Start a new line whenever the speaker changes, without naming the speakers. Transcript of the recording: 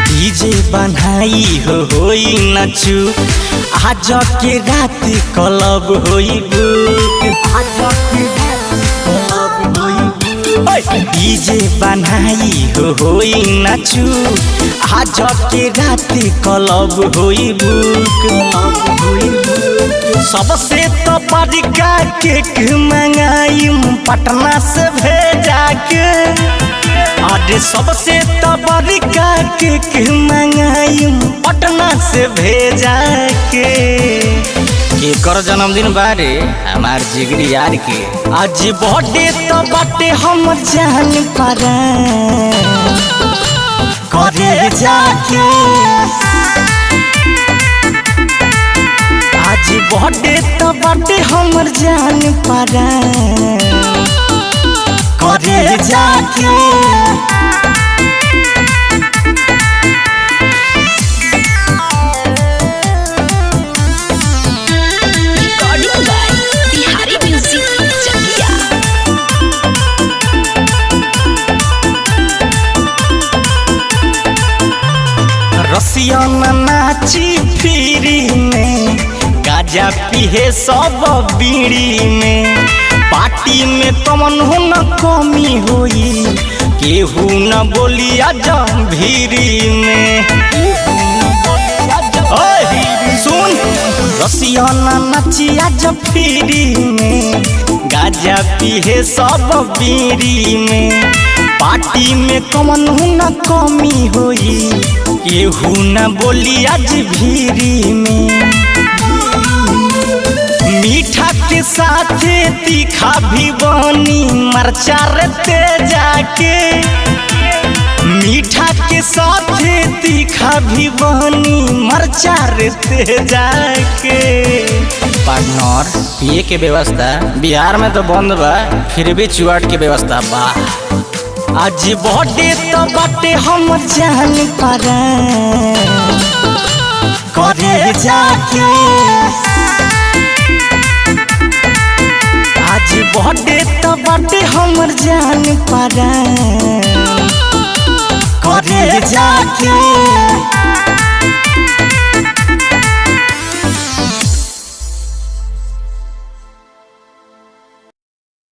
DJ बनाई होई नचू आज के रात क्लब होई डीजे बनाई होई नचू आज के रात क्लब होई सबसे तो बड़का केक मंगाई पटना से भेजा के अरे सबसे तो बड़का केक मंगाई पटना से भेजा के एकर जन्मदिन बारे हमार जिगरी यार के आज बर्थडे तो बाटे हम जान पारा करे जाके आज बर्थडे तो बाटे हमर जान पारा करे जाके रसिया नाची फिरी में गाजा पीहे सब बीड़ी में पार्टी में तमन हो न कमी होई केहू न बोली आज भीरी में सुन रसिया नाची आज फिरी में गाजा पीहे सब बीड़ी में पार्टी में कमन हो न कमी होई केहू न बोली आज भीरी में मीठा के साथ तीखा भी बनी मरचा रहते जाके मीठा के साथ तीखा भी बनी मरचा रहते जाके पार्टनर पिए के व्यवस्था बिहार में तो बंद बा फिर भी चुआट के व्यवस्था बा आज बर्थडे तो बाटे हम जान पारा करे जाके आज बर्थडे तो बाटे हमर जान पारा करे जाके।